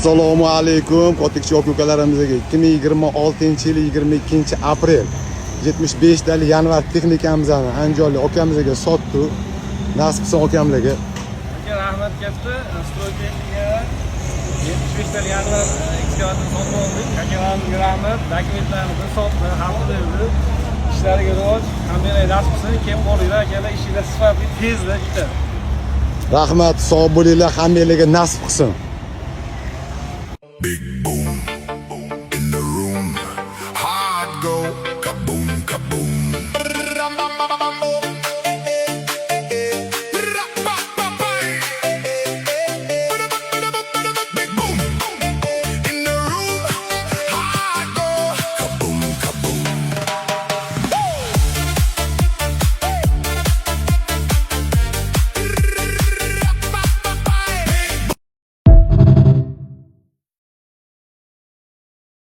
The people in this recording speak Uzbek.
Assalomu alaykum qo'tikchi aka-ukalarimizga 2026-yil 22 aprel 75 dali yanvar texnikamizni Andijonlik akamizga sotdi. Nasib qilsin akamlarga. Aka rahmat katta. Stroytexnika 75 dali yanvar ekskavatorni sotib oldik. Akalarga rahmat. Dokumentlarni sotdi, hafta berdi. Ishlariga rivoj, kamera nasib qilsin, keyin bo'linglar akalar, ishinglar sifatli, tezda bitadi. Rahmat, sog' bo'linglar, hammalarga nasib qilsin. Big boom.